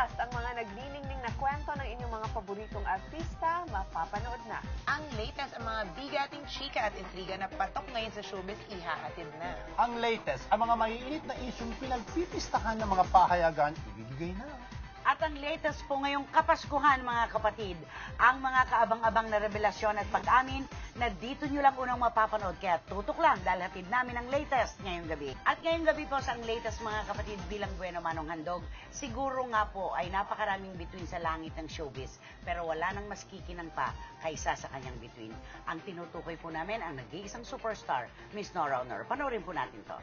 Podcast, ang mga nagniningning na kwento ng inyong mga paboritong artista, mapapanood na. Ang latest ang mga bigating chika at intriga na patok ngayon sa showbiz, ihahatid na. Ang latest, ang mga maiinit na isyong pinagpipistahan ng mga pahayagan, ibibigay na. At ang latest po ngayong Kapaskuhan, mga kapatid, ang mga kaabang-abang na revelasyon at pag-amin na dito nyo lang unang mapapanood. Kaya tutok lang dahil hatid namin ang latest ngayong gabi. At ngayong gabi po sa ang latest, mga kapatid, bilang Bueno Manong Handog, siguro nga po ay napakaraming bituin sa langit ng showbiz. Pero wala nang mas kikinang pa kaysa sa kanyang bituin. Ang tinutukoy po namin ang nag-iisang superstar, Miss Nora Aunor. Panoorin po natin to.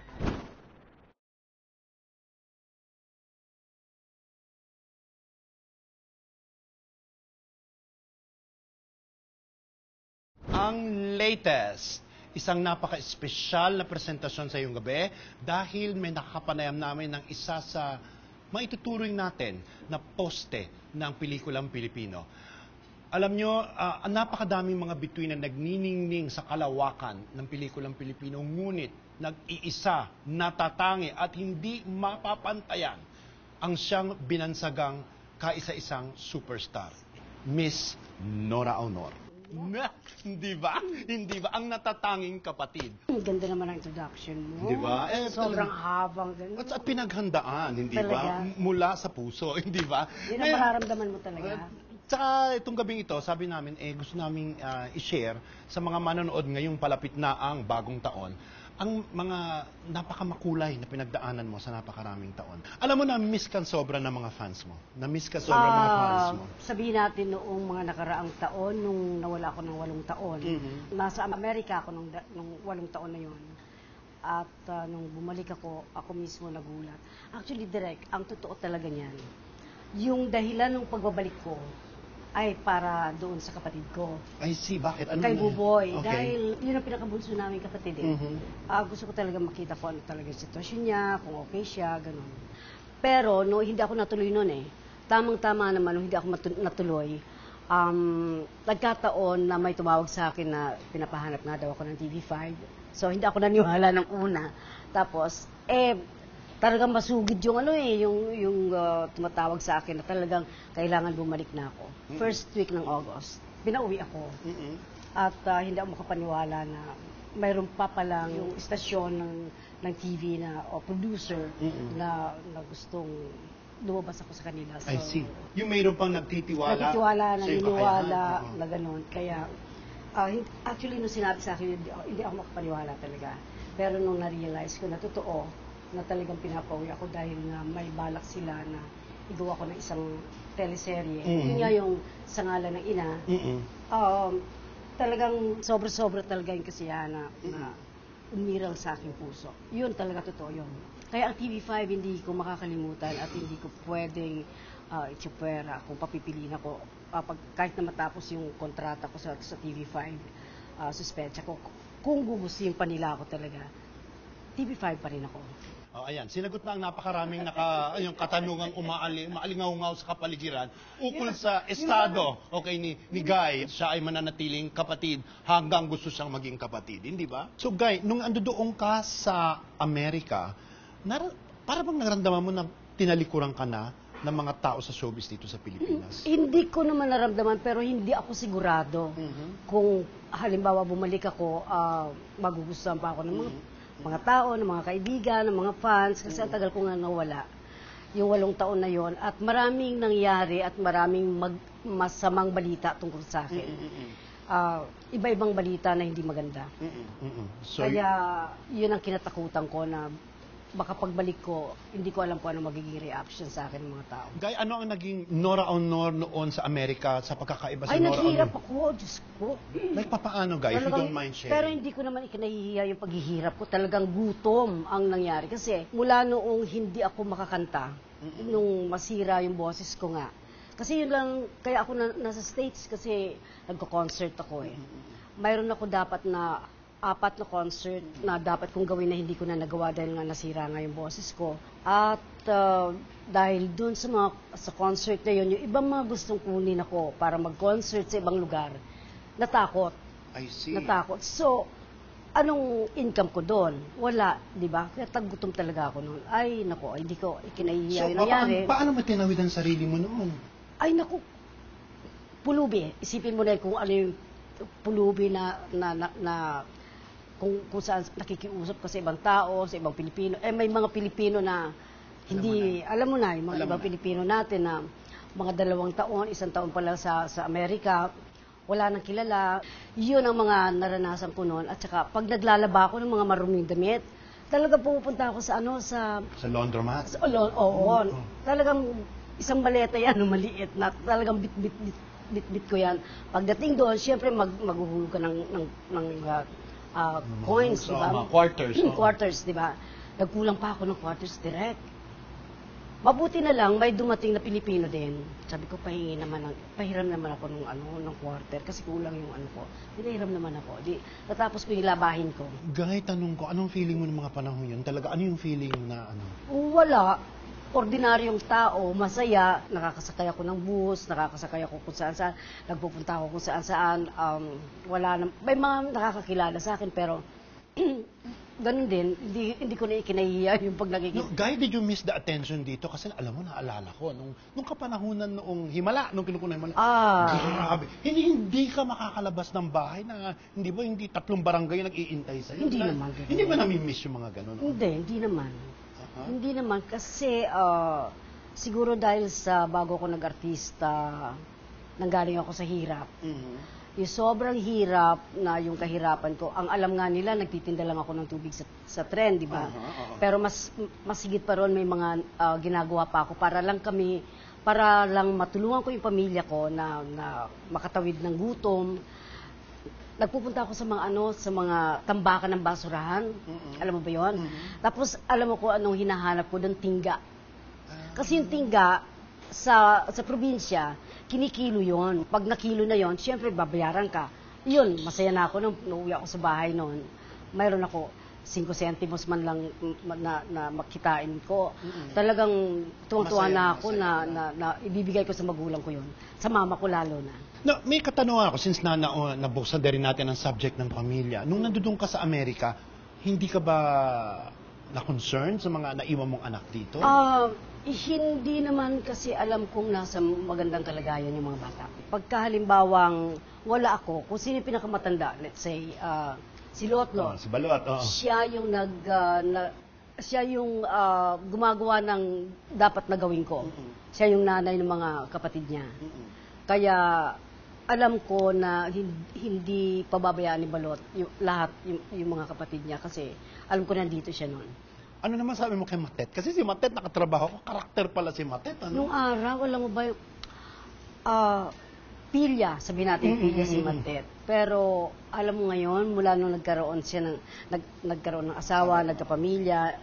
Ang latest, isang napaka-espesyal na presentasyon sa iyong gabi dahil may nakakapanayam namin ng isa sa maituturing natin na poste ng pelikulang Pilipino. Alam nyo, napakadaming mga bituin na nagniningning sa kalawakan ng pelikulang Pilipino, ngunit nag-iisa, natatangi at hindi mapapantayan ang siyang binansagang kaisa-isang superstar, Miss Nora Aunor. Hindi ba? Hindi ba? Ang natatanging kapatid. Ang ganda naman ang introduction mo. Di ba? Sobrang habang gano'n. At pinaghandaan, hindi ba? Mula sa puso, hindi ba? Yun ang mararamdaman mo talaga. Tsaka itong gabing ito, sabi namin, gusto namin i-share sa mga manonood ngayong palapit na ang bagong taon, ang mga napakamakulay na pinagdaanan mo sa napakaraming taon. Alam mo na, miss ka sobra ng mga fans mo. Na-miss ka sobra ng mga fans mo. Sabihin natin noong mga nakaraang taon, nung nawala ako ng 8 taon, nasa Amerika ako nung 8 taon na yon. At nung bumalik ako mismo nagulat. Actually, direct, ang totoo talaga niyan. Yung dahilan ng pagbabalik ko, ay para doon sa kapatid ko. I see, bakit? Ano kay Buboy. Okay. Dahil yun ang pinakabunso namin kapatid eh. Gusto ko talaga makita ko ano talaga yung sitwasyon niya, kung okay siya, gano'n. Pero no, hindi ako natuloy noon eh. Tamang-tama naman, hindi ako natuloy. Nagkataon na may tumawag sa akin na pinapahanap nga daw ako ng TV5. So hindi ako naniwala ng una. Tapos, talagang masugid yung yung tumatawag sa akin na talagang kailangan bumalik na ako. First week ng August, pinauwi ako. At hindi ako makapaniwala na mayroon pa palang yung istasyon ng TV na producer na gustong lumabas ako sa kanila. So, I see. Yung mayroon pang nagtitiwala. Naniniwala na gano'n. Kaya, actually, nung sinabi sa akin, hindi ako makapaniwala talaga. Pero nung na-realize ko na totoo, na talagang pinapauwi ako dahil nga may balak sila na igawa ko ng isang teleserye. Yun nga yung sa ngalan ng ina. Talagang sobra-sobra talaga yung kasiyahan na umiral sa aking puso. Yun talaga totoo yun. Kaya ang TV5 hindi ko makakalimutan at hindi ko pwedeng itsupwera kung papipiliin ako. Kahit na matapos yung kontrata ko sa TV5, suspensa ko. Kung gugustuhin pa nila ako talaga, TV5 pa rin ako. Ayan, sinagot na ang napakaraming yung katanungang umaalingaw-ngaw sa kapaligiran ukol sa estado ni Guy. Siya ay mananatiling kapatid hanggang gusto siyang maging kapatid, hindi ba? So Guy, nung andoon ka sa Amerika, para bang naramdaman mo na tinalikuran ka na ng mga tao sa showbiz dito sa Pilipinas? Hindi ko naman naramdaman, pero hindi ako sigurado kung halimbawa bumalik ako, magugustuhan pa ako ng mga tao, ng mga kaibigan, ng mga fans, kasi ang tagal ko nga nawala. Yung 8 taon na yon at maraming nangyari at maraming masamang balita tungkol sa akin. Iba-ibang balita na hindi maganda. So, kaya yun ang kinatakutan ko na baka pagbalik ko, hindi ko alam kung ano magiging reaction sa akin ng mga tao. Guy, ano ang naging Nora Aunor noon sa Amerika sa pagkakaiba sa Ay, Nora naghihirap Aunor? ako, Diyos ko. Like, papaano, Guy, if you don't mind sharing? Pero hindi ko naman ikinahihiya yung paghihirap ko. Talagang gutom ang nangyari. Kasi mula noong hindi ako makakanta, nung masira yung boses ko nga. Kasi yun lang, kaya ako nasa States kasi nagko-concert ako eh. Mayroon ako dapat na 4 na concert na dapat kong gawin na hindi ko na nagawa dahil nga nasira nga yung boses ko. At dahil dun sa concert na yun, yung ibang mga gustong kunin ako para mag-concert sa ibang lugar, natakot. I see. Natakot. So, anong income ko doon? Wala, di ba? Kaya tagutom talaga ako noon. Ay, naku, hindi ko ikinahihiya yung nangyari. Paano mo tinawid ang sarili mo noon? Ay, naku, pulubi. Isipin mo na kung ano yung pulubi na kung saan nakikiusap ka sa ibang tao, sa ibang Pilipino. May mga Pilipino na hindi, alam mo na, yung mga ibang Pilipino natin na mga 2 taon, 1 taon pa lang sa Amerika, wala nang kilala. Yun ang mga naranasan ko noon. At saka, pag naglalaba ako ng mga maruming damit, talaga pupunta ako sa Sa laundromat? Oo. Talagang isang maleta yan, maliit na talagang bit ko yan. Pagdating doon, siyempre maghuhulog ka ng coins, di ba? Quarters. Quarters, di ba? Nagkulang pa ako ng quarters direct. Mabuti na lang, may dumating na Pilipino din. Sabi ko, pahiram naman ako ng quarter kasi kulang yung ko. Pinahiram naman ako. Natapos ko yung labahin ko. Gay, tanong ko, anong feeling mo ng mga panahon yun? Talaga, ano yung feeling na Wala. Ordinaryong tao, masaya, nakakasakay ako ng bus, nakakasakay ako kung saan-saan, nagpupunta ako kung saan-saan, may mga nakakakilala sa akin, pero ganun din, hindi ko na ikinahiya yung pag nakikita. No, Guy, did you miss the attention dito? Kasi alam mo, naalala ko, nung kapanahunan noong Himala, nung kinukuha ng Himala, grabe, hindi ka makakalabas ng bahay na, hindi 3 barangay nag-iintay sa'yo? Hindi naman. Hindi ba nami-miss yung mga ganun? Hindi naman. Hindi naman kasi siguro dahil sa bago ako nag-artista, nanggaling ako sa hirap. Yung sobrang hirap na yung kahirapan ko, ang alam nga nila, nagtitinda lang ako ng tubig sa tren, di ba? Pero mas higit pa ron, may mga ginagawa pa ako para lang matulungan ko yung pamilya ko na makatawid ng gutom. Nagpupunta ako sa mga tambakan ng basurahan. Alam mo ba yun? Tapos, alam mo ko anong hinahanap ko doon, tingga. Kasi yung tingga, sa probinsya, kinikilo yon. Pag nakilo na yon, siyempre, babayaran ka. Yun, masaya na ako nung uwi ako sa bahay noon. Mayroon ako 5 centimos man lang na makitain ko. Talagang tuwang-tuwa na ako na ibibigay ko sa magulang ko yun. Sa mama ko lalo na. No, may katanungan ako, since nabuksan din natin ang subject ng pamilya. Nung nandun ka sa Amerika, hindi ka ba na-concern sa mga naiwan mong anak dito? Hindi naman kasi alam kong nasa magandang kalagayan yung mga bata. Pagka halimbawang wala ako, kung sino yung pinakamatanda, let's say, si Lotlo. Si Balot, oo. Siya yung gumagawa ng dapat na gawin ko. Siya yung nanay ng mga kapatid niya. Kaya alam ko na hindi pababayaan ni Balot yung mga kapatid niya kasi alam ko nandito siya noon. Ano naman sabi mo kay Matet? Kasi si Matet nakatrabaho ko, karakter pala si Matet. Nung araw, alam mo ba yung pilya, sabihin natin pilya si Matet. Pero alam mo ngayon, mula nung nagkaroon ng asawa, nagkapamilya,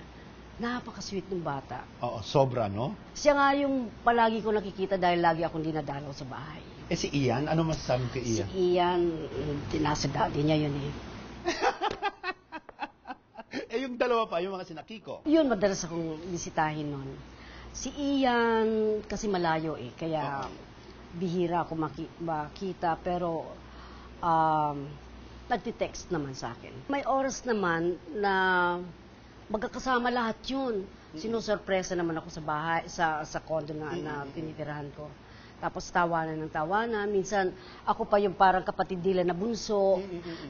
napaka-sweet ng bata. Oo, sobra, no? Siya nga yung palagi ko nakikita dahil lagi akong dinadalaw sa bahay. Si Ian, ano masasabi mo kay Ian? Si Ian, nasa daddy niya yun eh. Yung dalawa pa, yung mga sinakiko. Yun, madalas akong bisitahin nun. Si Ian, kasi malayo eh, kaya bihira ako makita, pero nagtitext naman sa akin. May oras naman na magkakasama lahat yun. Sinusurpresa naman ako sa bahay, sa condo na tinitirahan ko. Tapos tawanan ng tawanan. Minsan, ako pa yung parang kapatid nila na bunso.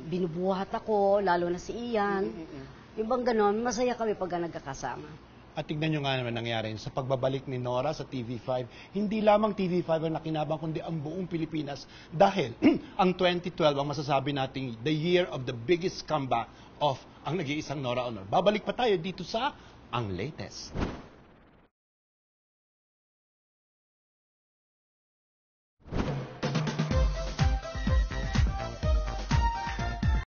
Binubuhat ako, lalo na si Ian. Yung bang ganon, masaya kami pag nagkakasama. At tignan nyo nga naman nangyari sa pagbabalik ni Nora sa TV5. Hindi lamang TV5 ang nakinabang, kundi ang buong Pilipinas. Dahil ang 2012 ang masasabi nating the year of the biggest comeback of ang nag-iisang Nora Honor. Babalik pa tayo dito sa Ang Latest.